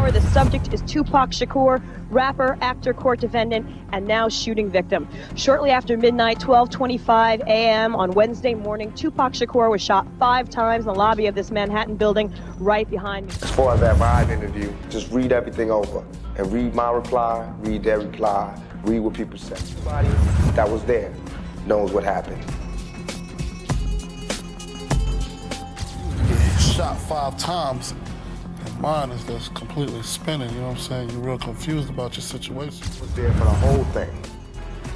hour, the subject is Tupac Shakur, rapper, actor, court defendant, and now shooting victim. Shortly after midnight, 12:25 a.m. on Wednesday morning, Tupac Shakur was shot 5 times in the lobby of this Manhattan building right behind me. As far as that Vibe interview, just read everything over and read my reply, read their reply, read what people said. Everybody that was there knows what happened. Shot 5 times, and mine is just completely spinning, you know what I'm saying? You're real confused about your situation. I was there for the whole thing.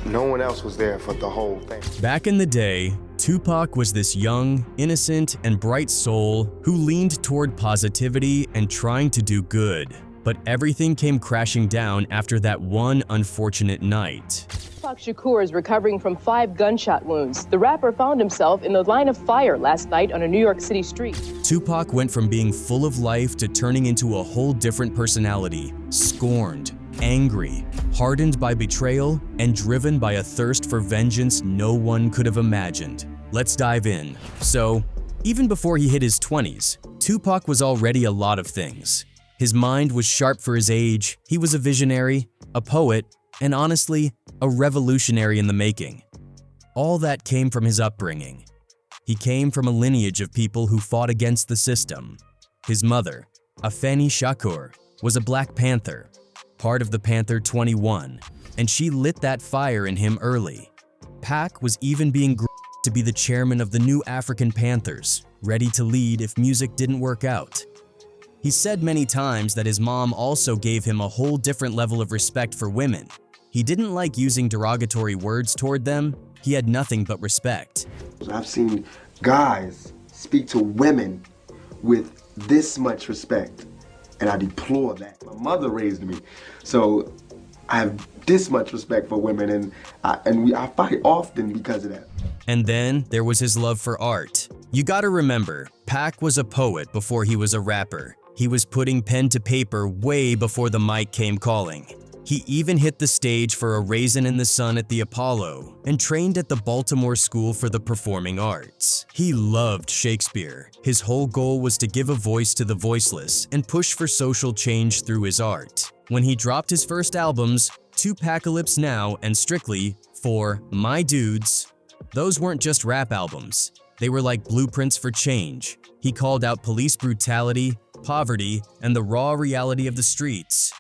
No one else was there for the whole thing. Back in the day, Tupac was this young, innocent, and bright soul who leaned toward positivity and trying to do good. But everything came crashing down after that one unfortunate night. Tupac Shakur is recovering from 5 gunshot wounds. The rapper found himself in the line of fire last night on a New York City street. Tupac went from being full of life to turning into a whole different personality, scorned, angry, hardened by betrayal, and driven by a thirst for vengeance no one could have imagined. Let's dive in. So, even before he hit his 20s, Tupac was already a lot of things. His mind was sharp for his age, he was a visionary, a poet, and honestly, a revolutionary in the making. All that came from his upbringing. He came from a lineage of people who fought against the system. His mother, Ayanna Shakur, was a Black Panther, part of the Panther 21, and she lit that fire in him early. Pac was even being groomed to be the chairman of the new African Panthers, ready to lead if music didn't work out. He said many times that his mom also gave him a whole different level of respect for women. He didn't like using derogatory words toward them. He had nothing but respect. I've seen guys speak to women with this much respect, and I deplore that. My mother raised me, so I have this much respect for women, and I fight often because of that. And then there was his love for art. You gotta remember, Pac was a poet before he was a rapper. He was putting pen to paper way before the mic came calling. He even hit the stage for A Raisin in the Sun at the Apollo and trained at the Baltimore School for the Performing Arts. He loved Shakespeare. His whole goal was to give a voice to the voiceless and push for social change through his art. When he dropped his first albums, Tupacalypse Now and Strictly for My Dudes, those weren't just rap albums. They were like blueprints for change. He called out police brutality, poverty, and the raw reality of the streets.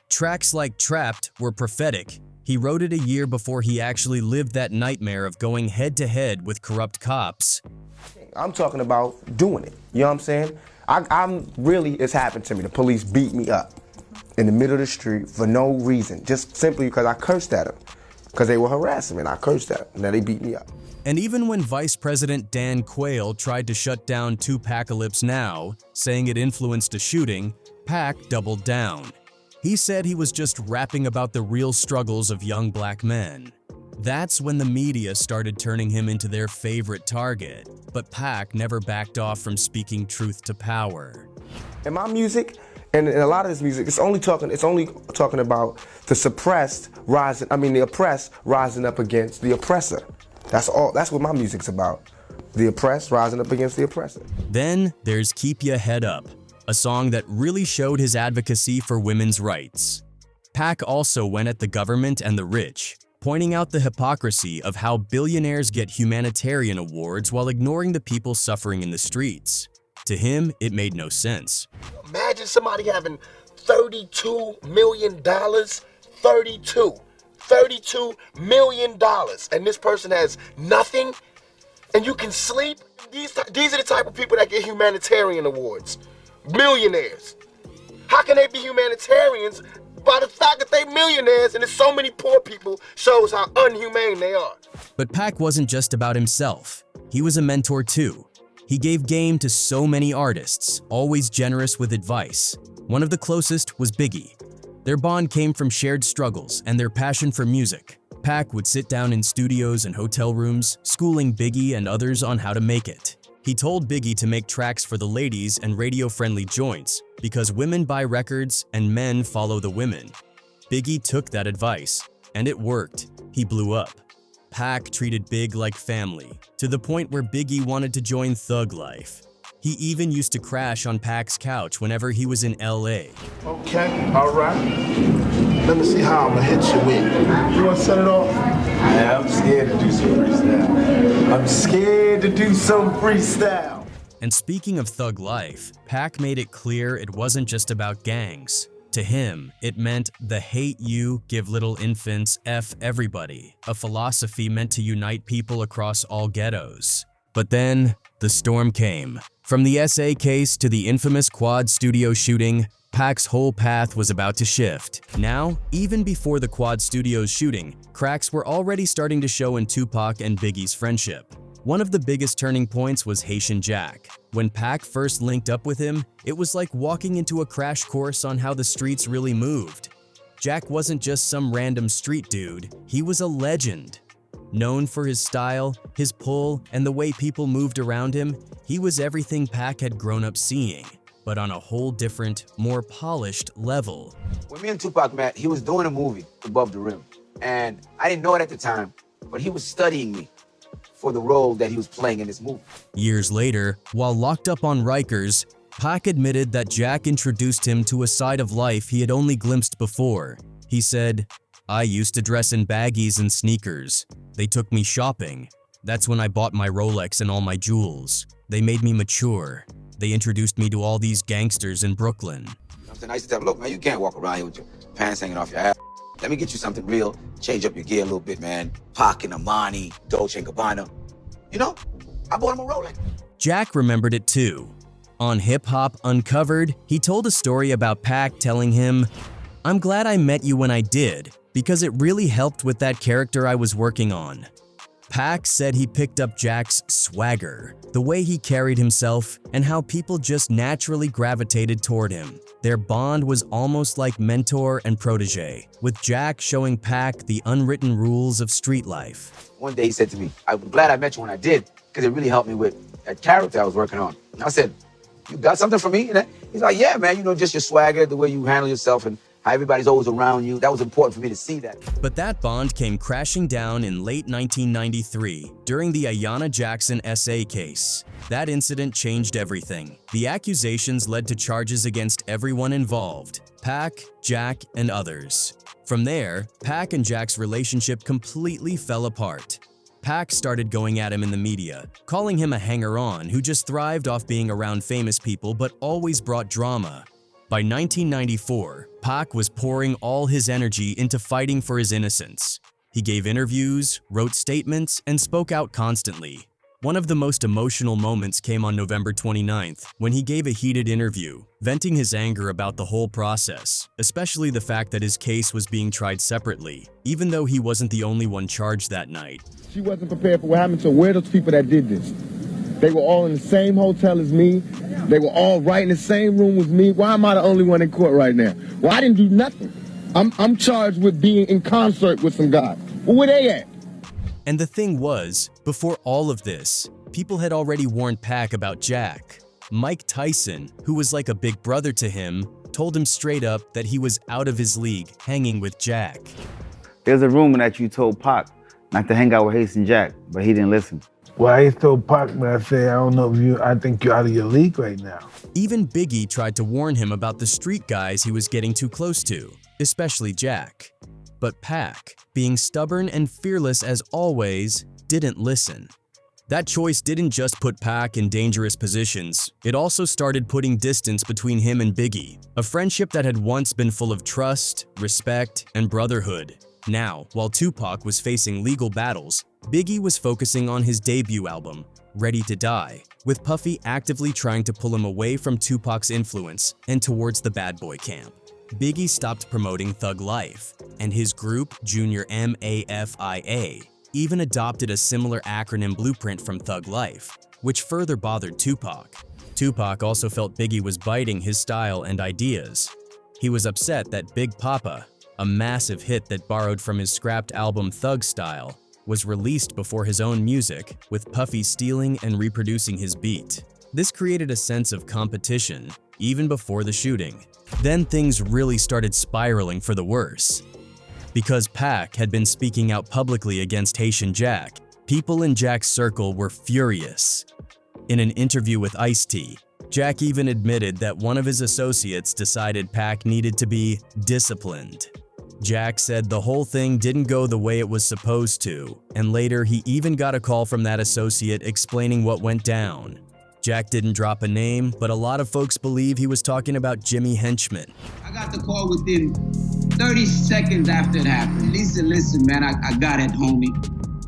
Tracks like Trapped were prophetic. He wrote it a year before he actually lived that nightmare of going head-to-head with corrupt cops. I'm talking about doing it, you know what I'm saying? I'm really, it's happened to me. The police beat me up in the middle of the street for no reason, just simply because I cursed at them, because they were harassing me and I cursed at them, and then they beat me up. And even when Vice President Dan Quayle tried to shut down Tupacalypse Now, saying it influenced a shooting, Pac doubled down. He said he was just rapping about the real struggles of young Black men. That's when the media started turning him into their favorite target. But Pac never backed off from speaking truth to power. In my music, and in a lot of this music, it's only talking about the the oppressed rising up against the oppressor. That's what my music's about. The oppressed rising up against the oppressor. Then there's Keep Ya Head Up, a song that really showed his advocacy for women's rights. Pac also went at the government and the rich, pointing out the hypocrisy of how billionaires get humanitarian awards while ignoring the people suffering in the streets. To him, it made no sense. Imagine somebody having $32 million, $32 million, and this person has nothing, and you can sleep. These are the type of people that get humanitarian awards. Millionaires. How can they be humanitarians? By the fact that they millionaires and there's so many poor people shows how unhumane they are. But Pac wasn't just about himself. He was a mentor too. He gave game to so many artists, always generous with advice. One of the closest was Biggie. Their bond came from shared struggles and their passion for music. Pac would sit down in studios and hotel rooms, schooling Biggie and others on how to make it. He told Biggie to make tracks for the ladies and radio-friendly joints because women buy records and men follow the women. Biggie took that advice, and it worked. He blew up. Pac treated Big like family, to the point where Biggie wanted to join Thug Life. He even used to crash on Pac's couch whenever he was in LA. Okay, all right. Let me see how I'm gonna hit you with. You wanna set it off? Yeah, I'm scared to do some freestyle. I'm scared to do some freestyle. And speaking of thug life, Pac made it clear it wasn't just about gangs. To him, it meant the hate you, give little infants, F everybody, a philosophy meant to unite people across all ghettos. But then, the storm came. From the SA case to the infamous Quad Studio shooting, Pac's whole path was about to shift. Now, even before the Quad Studios shooting, cracks were already starting to show in Tupac and Biggie's friendship. One of the biggest turning points was Haitian Jack. When Pac first linked up with him, it was like walking into a crash course on how the streets really moved. Jack wasn't just some random street dude, he was a legend. Known for his style, his pull, and the way people moved around him, he was everything Pac had grown up seeing, but on a whole different, more polished level. When me and Tupac met, he was doing a movie, Above the Rim. And I didn't know it at the time, but he was studying me for the role that he was playing in this movie. Years later, while locked up on Rikers, Pac admitted that Jack introduced him to a side of life he had only glimpsed before. He said, "I used to dress in baggies and sneakers. They took me shopping. That's when I bought my Rolex and all my jewels. They made me mature. They introduced me to all these gangsters in Brooklyn." I used to tell him, look, man, you can't walk around here with your pants hanging off your ass. Let me get you something real, change up your gear a little bit, man. Pac and Armani, Dolce & Gabbana. You know, I bought him a Rolex. Jack remembered it too. On Hip Hop Uncovered, he told a story about Pac telling him, "I'm glad I met you when I did, because it really helped with that character I was working on." Pac said he picked up Jack's swagger, the way he carried himself, and how people just naturally gravitated toward him. Their bond was almost like mentor and protege, with Jack showing Pac the unwritten rules of street life. One day he said to me, "I'm glad I met you when I did, because it really helped me with that character I was working on." And I said, "You got something for me?" And he's like, "Yeah, man, you know, just your swagger, the way you handle yourself, and how everybody's always around you. That was important for me to see that." But that bond came crashing down in late 1993 during the Ayanna Jackson SA case. That incident changed everything. The accusations led to charges against everyone involved: Pac, Jack, and others. From there, Pac and Jack's relationship completely fell apart. Pac started going at him in the media, calling him a hanger-on who just thrived off being around famous people but always brought drama. By 1994, Pac was pouring all his energy into fighting for his innocence. He gave interviews, wrote statements, and spoke out constantly. One of the most emotional moments came on November 29th, when he gave a heated interview, venting his anger about the whole process, especially the fact that his case was being tried separately, even though he wasn't the only one charged that night. She wasn't prepared for what happened to where those people that did this. They were all in the same hotel as me. They were all right in the same room with me. Why am I the only one in court right now? Well, I didn't do nothing. I'm charged with being in concert with some guys. Well, where they at? And the thing was, before all of this, people had already warned Pac about Jack. Mike Tyson, who was like a big brother to him, told him straight up that he was out of his league hanging with Jack. There's a rumor that you told Pac not to hang out with Haitian Jack, but he didn't listen. Well, I told Pac, man, I don't know I think you're out of your league right now. Even Biggie tried to warn him about the street guys he was getting too close to, especially Jack. But Pac, being stubborn and fearless as always, didn't listen. That choice didn't just put Pac in dangerous positions, it also started putting distance between him and Biggie, a friendship that had once been full of trust, respect, and brotherhood. Now, while Tupac was facing legal battles, Biggie was focusing on his debut album, Ready to Die, with Puffy actively trying to pull him away from Tupac's influence and towards the bad boy camp. Biggie stopped promoting Thug Life, and his group, Junior MAFIA, even adopted a similar acronym blueprint from Thug Life, which further bothered Tupac. Tupac also felt Biggie was biting his style and ideas. He was upset that Big Papa, a massive hit that borrowed from his scrapped album Thug Style, was released before his own music, with Puffy stealing and reproducing his beat. This created a sense of competition, even before the shooting. Then things really started spiraling for the worse. Because Pac had been speaking out publicly against Haitian Jack, people in Jack's circle were furious. In an interview with Ice-T, Jack even admitted that one of his associates decided Pac needed to be disciplined. Jack said the whole thing didn't go the way it was supposed to, and later he even got a call from that associate explaining what went down. Jack didn't drop a name, but a lot of folks believe he was talking about Jimmy Henchman. I got the call within 30 seconds after it happened. He said, listen, man, I got it, homie,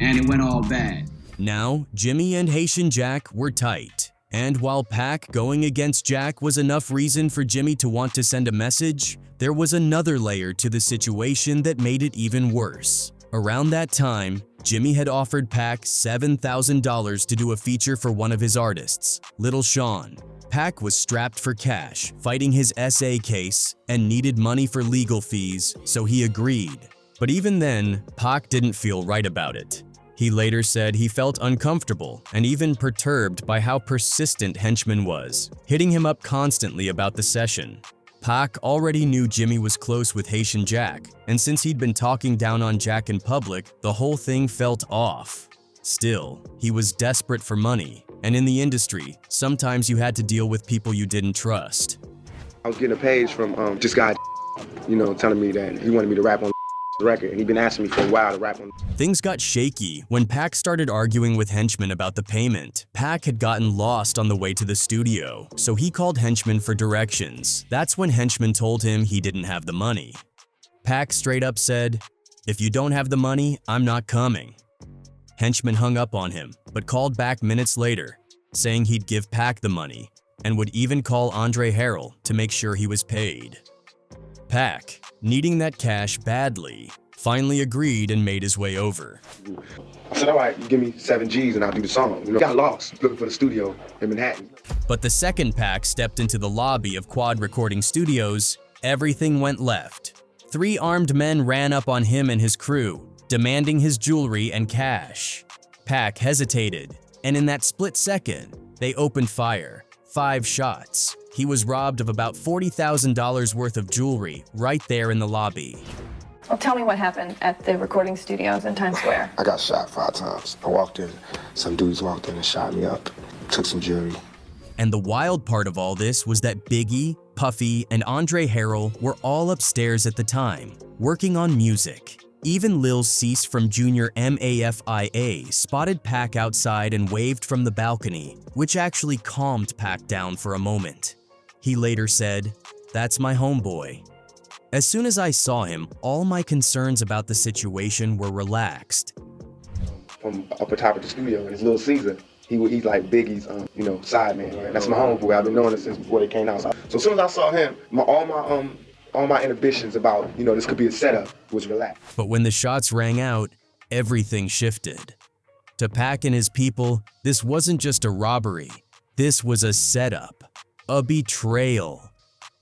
and it went all bad. Now, Jimmy and Haitian Jack were tight. And while Pac going against Jack was enough reason for Jimmy to want to send a message, there was another layer to the situation that made it even worse. Around that time, Jimmy had offered Pac $7,000 to do a feature for one of his artists, Little Sean. Pac was strapped for cash, fighting his SA case, and needed money for legal fees, so he agreed. But even then, Pac didn't feel right about it. He later said he felt uncomfortable and even perturbed by how persistent Henchman was, hitting him up constantly about the session. Pac already knew Jimmy was close with Haitian Jack, and since he'd been talking down on Jack in public, the whole thing felt off. Still, he was desperate for money, and in the industry, sometimes you had to deal with people you didn't trust. I was getting a page from this guy, telling me that he wanted me to rap on the record, and he'd been asking me for a while to rap on. Things got shaky when Pac started arguing with Henchman about the payment. Pac had gotten lost on the way to the studio, so he called Henchman for directions. That's when Henchman told him he didn't have the money. Pac straight up said, "If you don't have the money, I'm not coming." Henchman hung up on him, but called back minutes later, saying he'd give Pac the money, and would even call Andre Harrell to make sure he was paid. Pac, needing that cash badly, finally agreed and made his way over. I said, all right, you give me 7 G's and I'll do the song. Got lost looking for the studio in Manhattan. But the second Pac stepped into the lobby of Quad Recording Studios, everything went left. 3 armed men ran up on him and his crew, demanding his jewelry and cash. Pac hesitated, and in that split second, they opened fire, 5 shots. He was robbed of about $40,000 worth of jewelry right there in the lobby. Well, tell me what happened at the recording studios in Times Square. I got shot 5 times. I walked in, some dudes walked in and shot me up, took some jewelry. And the wild part of all this was that Biggie, Puffy, and Andre Harrell were all upstairs at the time, working on music. Even Lil Cease from Junior MAFIA spotted Pac outside and waved from the balcony, which actually calmed Pac down for a moment. He later said, "That's my homeboy." As soon as I saw him, all my concerns about the situation were relaxed. From up atop of the studio, and it's Lil Caesar. He's like Biggie's, side man. Right? That's my homeboy. I've been knowing him since before they came out. So as soon as I saw him, all my inhibitions about, this could be a setup was relaxed. But when the shots rang out, everything shifted. To Pac and his people, this wasn't just a robbery. This was a setup, a betrayal.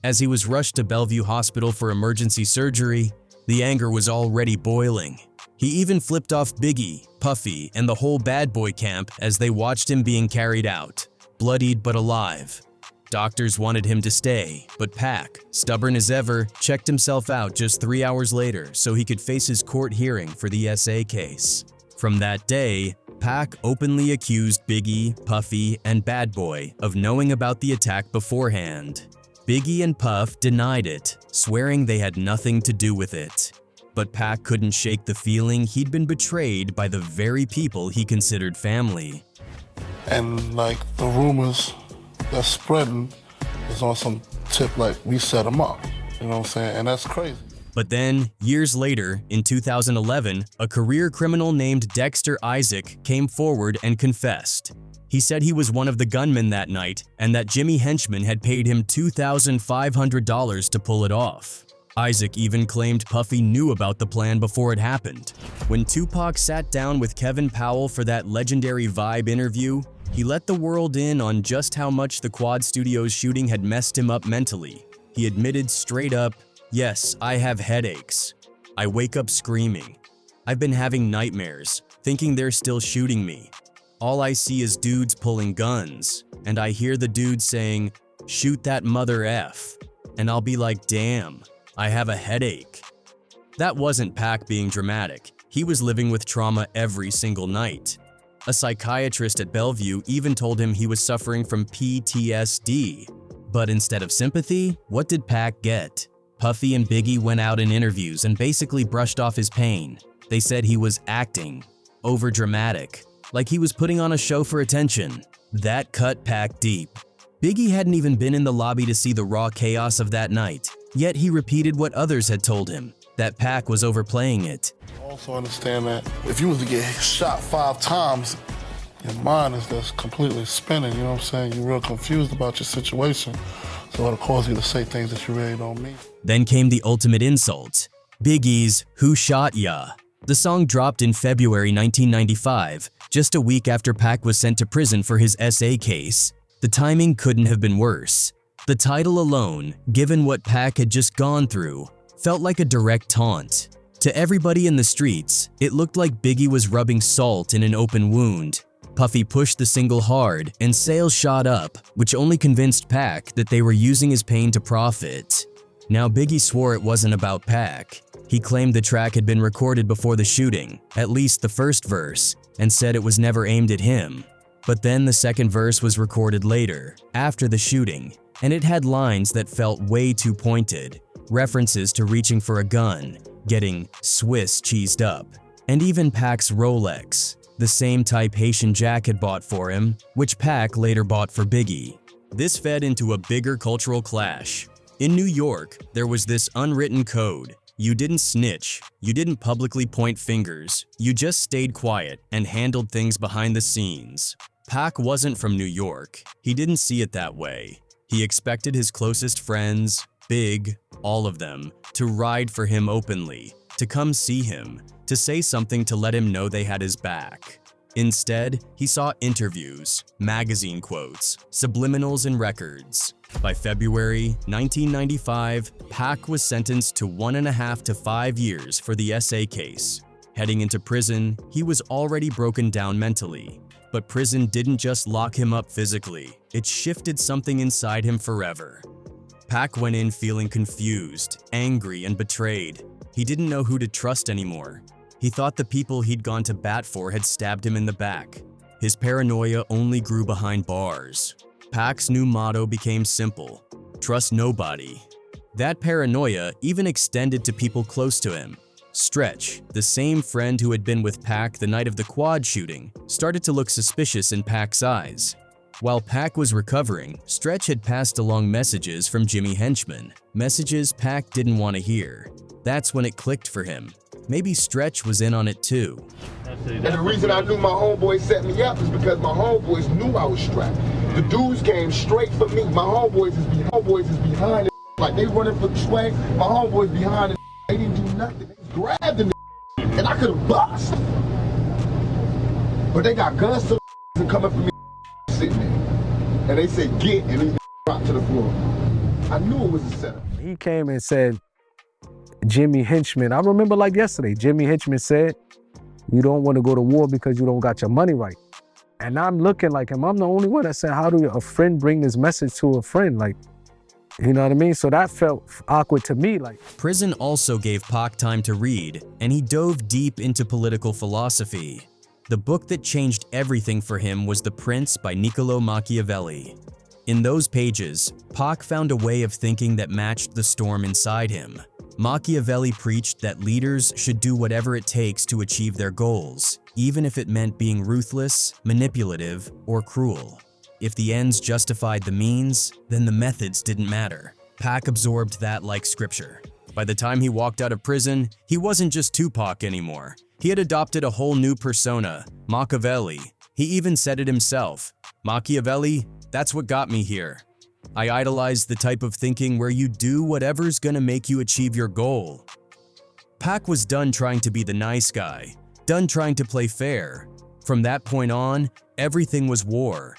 As he was rushed to Bellevue Hospital for emergency surgery, the anger was already boiling. He even flipped off Biggie, Puffy, and the whole bad boy camp as they watched him being carried out, bloodied but alive. Doctors wanted him to stay, but Pac, stubborn as ever, checked himself out just 3 hours later so he could face his court hearing for the SA case. From that day, Pac openly accused Biggie, Puffy, and Bad Boy of knowing about the attack beforehand. Biggie and Puff denied it, swearing they had nothing to do with it. But Pac couldn't shake the feeling he'd been betrayed by the very people he considered family. And the rumors that's spreading is on some tip we set them up, you know what I'm saying? And that's crazy. But then, years later, in 2011, a career criminal named Dexter Isaac came forward and confessed. He said he was one of the gunmen that night and that Jimmy Henchman had paid him $2,500 to pull it off. Isaac even claimed Puffy knew about the plan before it happened. When Tupac sat down with Kevin Powell for that legendary Vibe interview, he let the world in on just how much the Quad Studios shooting had messed him up mentally. He admitted straight up, "Yes, I have headaches. I wake up screaming. I've been having nightmares, thinking they're still shooting me. All I see is dudes pulling guns, and I hear the dudes saying, 'Shoot that mother F,' and I'll be like, 'Damn, I have a headache.'" That wasn't Pac being dramatic. He was living with trauma every single night. A psychiatrist at Bellevue even told him he was suffering from PTSD. But instead of sympathy, what did Pac get? Puffy and Biggie went out in interviews and basically brushed off his pain. They said he was acting, overdramatic, like he was putting on a show for attention. That cut Pac deep. Biggie hadn't even been in the lobby to see the raw chaos of that night, yet he repeated what others had told him, that Pac was overplaying it. Also understand that if you was to get shot 5 times, your mind is just completely spinning, you know what I'm saying? You're real confused about your situation, so it'll cause you to say things that you really don't mean. Then came the ultimate insult, Biggie's "Who Shot Ya?" The song dropped in February 1995, just a week after Pac was sent to prison for his SA case. The timing couldn't have been worse. The title alone, given what Pac had just gone through, felt like a direct taunt. To everybody in the streets, it looked like Biggie was rubbing salt in an open wound. Puffy pushed the single hard, and sales shot up, which only convinced Pac that they were using his pain to profit. Now Biggie swore it wasn't about Pac. He claimed the track had been recorded before the shooting, at least the first verse, and said it was never aimed at him. But then the second verse was recorded later, after the shooting, and it had lines that felt way too pointed, references to reaching for a gun, getting Swiss cheesed up, and even Pac's Rolex, the same type Haitian Jack had bought for him, which Pac later bought for Biggie. This fed into a bigger cultural clash. In New York, there was this unwritten code. You didn't snitch, you didn't publicly point fingers, you just stayed quiet and handled things behind the scenes. Pac wasn't from New York. He didn't see it that way. He expected his closest friends, Big, all of them, to ride for him openly, to come see him, to say something to let him know they had his back. Instead, he saw interviews, magazine quotes, subliminals, and records. By February 1995, Pac was sentenced to 1.5 to 5 years for the SA case. Heading into prison, he was already broken down mentally. But prison didn't just lock him up physically, it shifted something inside him forever. Pac went in feeling confused, angry, and betrayed. He didn't know who to trust anymore. He thought the people he'd gone to bat for had stabbed him in the back. His paranoia only grew behind bars. Pac's new motto became simple: trust nobody. That paranoia even extended to people close to him. Stretch, the same friend who had been with Pac the night of the quad shooting, started to look suspicious in Pac's eyes. While Pac was recovering, Stretch had passed along messages from Jimmy Henchman, messages Pac didn't want to hear. That's when it clicked for him. Maybe Stretch was in on it too. And the reason I knew my homeboys set me up is because my homeboys knew I was strapped. The dudes came straight for me. My homeboys is behind it. Like they running for the swag. My homeboys behind it. They didn't do nothing. They just grabbed the and I could have bust. But they got guns to and coming for me sitting there. And they said get, and these dropped to the floor. I knew it was a setup. He came and said, Jimmy Henchman, I remember like yesterday, Jimmy Henchman said, you don't want to go to war because you don't got your money right. And I'm looking like him. I'm the only one that said, how do a friend bring this message to a friend? Like, you know what I mean? So that felt awkward to me. Like, prison also gave Pac time to read, and he dove deep into political philosophy. The book that changed everything for him was The Prince by Niccolo Machiavelli. In those pages, Pac found a way of thinking that matched the storm inside him. Machiavelli preached that leaders should do whatever it takes to achieve their goals, even if it meant being ruthless, manipulative, or cruel. If the ends justified the means, then the methods didn't matter. Pac absorbed that like scripture. By the time he walked out of prison, he wasn't just Tupac anymore. He had adopted a whole new persona, Makaveli. He even said it himself. Machiavelli, that's what got me here. I idolize the type of thinking where you do whatever's gonna make you achieve your goal. Pac was done trying to be the nice guy, done trying to play fair. From that point on, everything was war.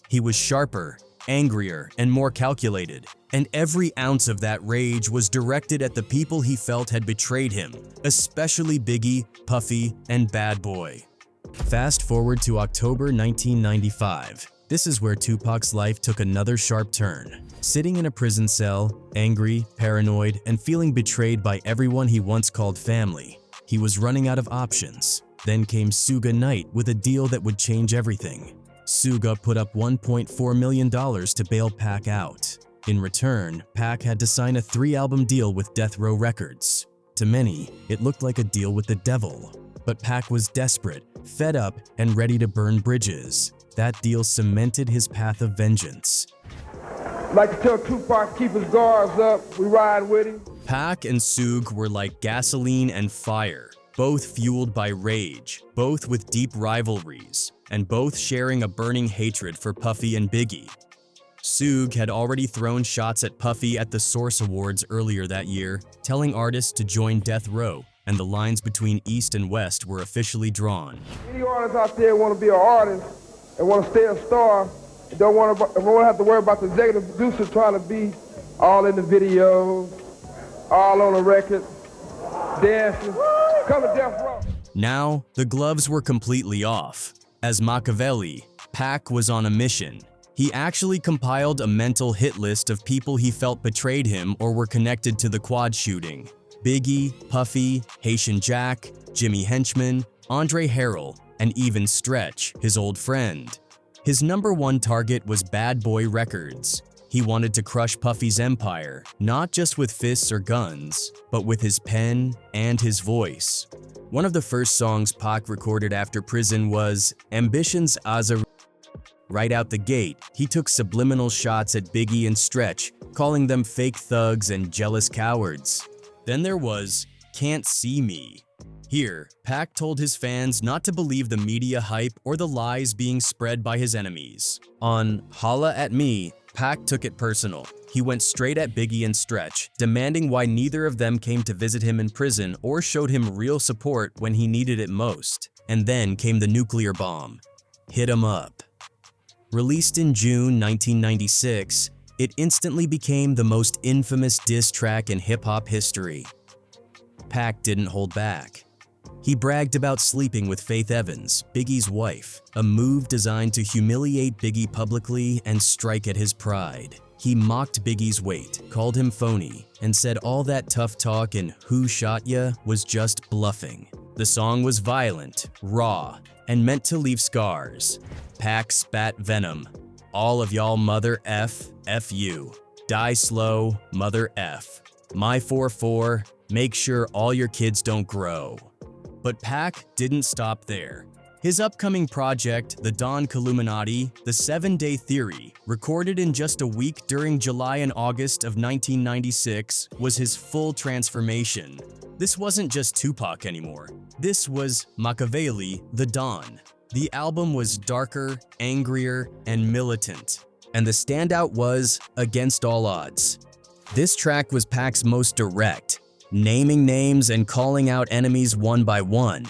He was sharper, angrier, and more calculated, and every ounce of that rage was directed at the people he felt had betrayed him, especially Biggie, Puffy, and Bad Boy. Fast forward to October 1995. This is where Tupac's life took another sharp turn. Sitting in a prison cell, angry, paranoid, and feeling betrayed by everyone he once called family, he was running out of options. Then came Suga Knight with a deal that would change everything. Suga put up $1.4 million to bail Pac out. In return, Pac had to sign a 3-album deal with Death Row Records. To many, it looked like a deal with the devil. But Pac was desperate, fed up, and ready to burn bridges. That deal cemented his path of vengeance. Like to tell Tupac, keep his guards up, we ride with him. Pac and Suge were like gasoline and fire, both fueled by rage, both with deep rivalries, and both sharing a burning hatred for Puffy and Biggie. Suge had already thrown shots at Puffy at the Source Awards earlier that year, telling artists to join Death Row, and the lines between East and West were officially drawn. Any artists out there want to be an artist and want to stay a star, and don't want to have to worry about the executive producer trying to be all in the videos, all on the record, dancing. Come to Death Row. Now, the gloves were completely off. As Makaveli, Pac was on a mission. He actually compiled a mental hit list of people he felt betrayed him or were connected to the quad shooting. Biggie, Puffy, Haitian Jack, Jimmy Henchman, Andre Harrell, and even Stretch, his old friend. His #1 target was Bad Boy Records. He wanted to crush Puffy's empire, not just with fists or guns, but with his pen and his voice. One of the first songs Pac recorded after prison was Ambition's Azar. Right out the gate, he took subliminal shots at Biggie and Stretch, calling them fake thugs and jealous cowards. Then there was Can't See Me. Here, Pac told his fans not to believe the media hype or the lies being spread by his enemies. On Holla at Me, Pac took it personal. He went straight at Biggie and Stretch, demanding why neither of them came to visit him in prison or showed him real support when he needed it most. And then came the nuclear bomb. Hit 'em up. Released in June 1996, it instantly became the most infamous diss track in hip-hop history. Pac didn't hold back. He bragged about sleeping with Faith Evans, Biggie's wife, a move designed to humiliate Biggie publicly and strike at his pride. He mocked Biggie's weight, called him phony, and said all that tough talk and "who shot ya" was just bluffing. The song was violent, raw, and meant to leave scars. Pac spat venom. All of y'all mother F you. Die slow, mother F. My 4-4, make sure all your kids don't grow. But Pac didn't stop there. His upcoming project, The Don Killuminati, The 7-Day Theory, recorded in just a week during July and August of 1996, was his full transformation. This wasn't just Tupac anymore. This was Makaveli, The Don. The album was darker, angrier, and militant. And the standout was Against All Odds. This track was Pac's most direct, naming names and calling out enemies one by one.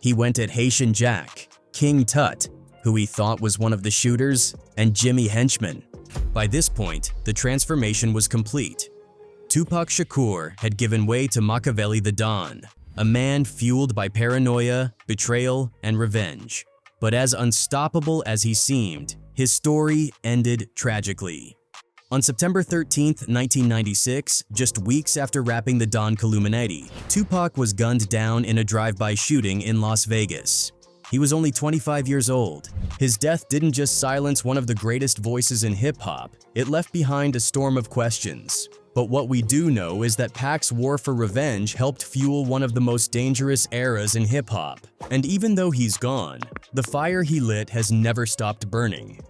He went at Haitian Jack, King Tut, who he thought was one of the shooters, and Jimmy Henchman. By this point, the transformation was complete. Tupac Shakur had given way to Makaveli the Don, a man fueled by paranoia, betrayal, and revenge. But as unstoppable as he seemed, his story ended tragically. On September 13th, 1996, just weeks after rapping The Don Killuminati, Tupac was gunned down in a drive-by shooting in Las Vegas. He was only 25 years old. His death didn't just silence one of the greatest voices in hip-hop, it left behind a storm of questions. But what we do know is that Pac's war for revenge helped fuel one of the most dangerous eras in hip-hop. And even though he's gone, the fire he lit has never stopped burning.